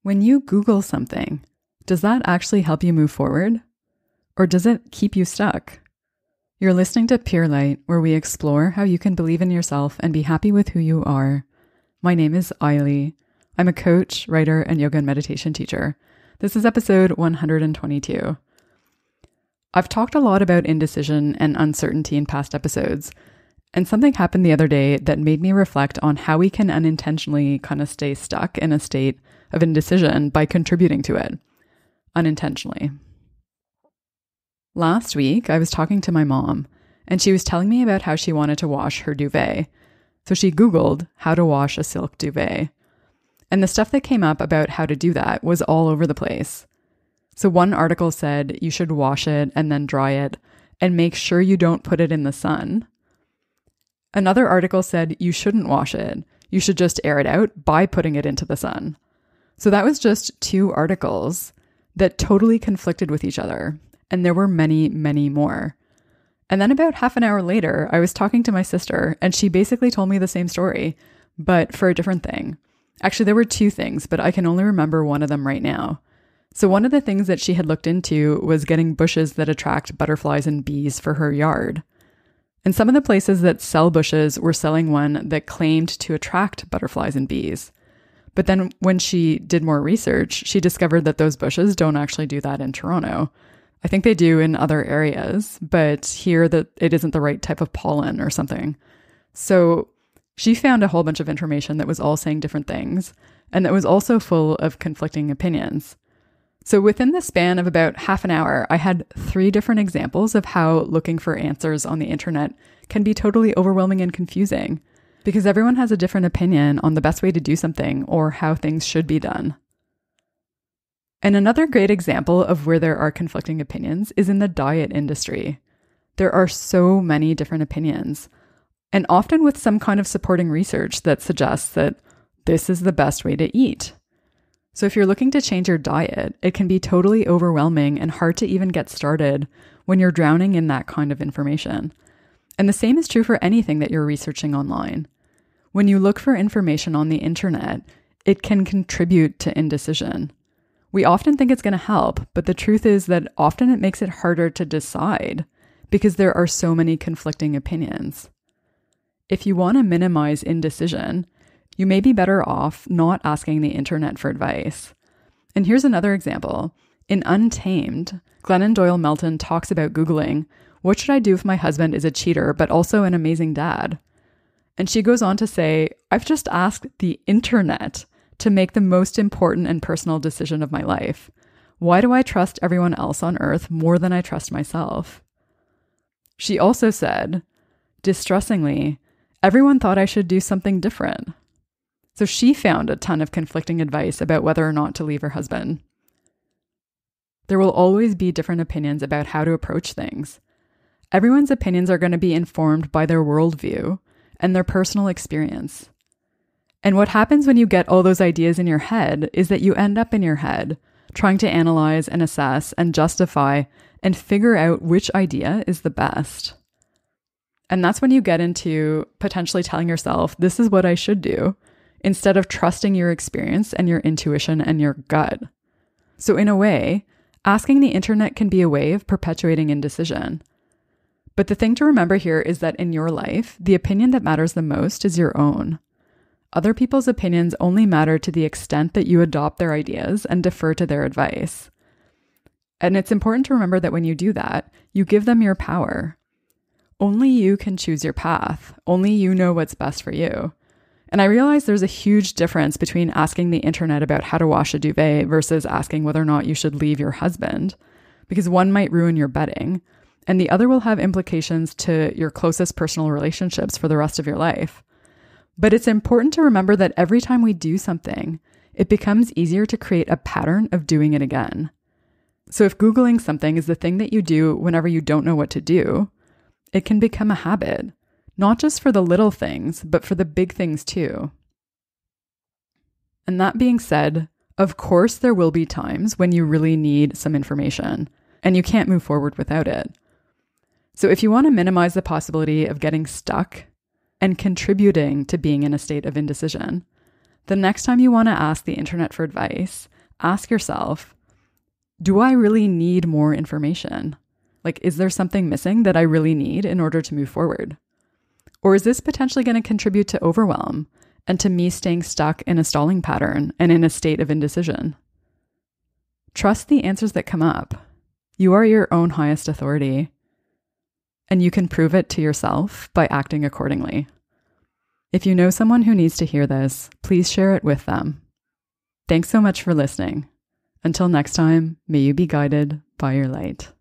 When you Google something, does that actually help you move forward? Or does it keep you stuck? You're listening to Pure Light, where we explore how you can believe in yourself and be happy with who you are. My name is Ailey. I'm a coach, writer, and yoga and meditation teacher. This is episode 122. I've talked a lot about indecision and uncertainty in past episodes, and something happened the other day that made me reflect on how we can unintentionally kind of stay stuck in a state of indecision by contributing to it, unintentionally. Last week, I was talking to my mom, and she was telling me about how she wanted to wash her duvet. So she Googled how to wash a silk duvet. And the stuff that came up about how to do that was all over the place. So one article said you should wash it and then dry it and make sure you don't put it in the sun. Another article said you shouldn't wash it. You should just air it out by putting it into the sun. So that was just two articles that totally conflicted with each other. And there were many, many more. And then about half an hour later, I was talking to my sister and she basically told me the same story, but for a different thing. Actually, there were two things, but I can only remember one of them right now. So one of the things that she had looked into was getting bushes that attract butterflies and bees for her yard. And some of the places that sell bushes were selling one that claimed to attract butterflies and bees. But then when she did more research, she discovered that those bushes don't actually do that in Toronto. I think they do in other areas, but here that it isn't the right type of pollen or something. So she found a whole bunch of information that was all saying different things, and that was also full of conflicting opinions. So within the span of about half an hour, I had 3 different examples of how looking for answers on the internet can be totally overwhelming and confusing, because everyone has a different opinion on the best way to do something or how things should be done. And another great example of where there are conflicting opinions is in the diet industry. There are so many different opinions, and often with some kind of supporting research that suggests that this is the best way to eat. So if you're looking to change your diet, it can be totally overwhelming and hard to even get started when you're drowning in that kind of information. And the same is true for anything that you're researching online. When you look for information on the internet, it can contribute to indecision. We often think it's going to help, but the truth is that often it makes it harder to decide because there are so many conflicting opinions. If you want to minimize indecision, you may be better off not asking the internet for advice. And here's another example. In Untamed, Glennon Doyle Melton talks about Googling, what should I do if my husband is a cheater but also an amazing dad? And she goes on to say, I've just asked the internet to make the most important and personal decision of my life. Why do I trust everyone else on earth more than I trust myself? She also said, distressingly, everyone thought I should do something different. So she found a ton of conflicting advice about whether or not to leave her husband. There will always be different opinions about how to approach things. Everyone's opinions are going to be informed by their worldview and their personal experience. And what happens when you get all those ideas in your head is that you end up in your head trying to analyze and assess and justify and figure out which idea is the best. And that's when you get into potentially telling yourself, this is what I should do, instead of trusting your experience and your intuition and your gut. So in a way, asking the internet can be a way of perpetuating indecision. But the thing to remember here is that in your life, the opinion that matters the most is your own. Other people's opinions only matter to the extent that you adopt their ideas and defer to their advice. And it's important to remember that when you do that, you give them your power. Only you can choose your path. Only you know what's best for you. And I realize there's a huge difference between asking the internet about how to wash a duvet versus asking whether or not you should leave your husband, because one might ruin your bedding, and the other will have implications to your closest personal relationships for the rest of your life. But it's important to remember that every time we do something, it becomes easier to create a pattern of doing it again. So if Googling something is the thing that you do whenever you don't know what to do, it can become a habit, not just for the little things, but for the big things too. And that being said, of course there will be times when you really need some information and you can't move forward without it. So if you want to minimize the possibility of getting stuck and contributing to being in a state of indecision, the next time you want to ask the internet for advice, ask yourself, do I really need more information? Like, is there something missing that I really need in order to move forward? Or is this potentially going to contribute to overwhelm and to me staying stuck in a stalling pattern and in a state of indecision? Trust the answers that come up. You are your own highest authority, and you can prove it to yourself by acting accordingly. If you know someone who needs to hear this, please share it with them. Thanks so much for listening. Until next time, may you be guided by your light.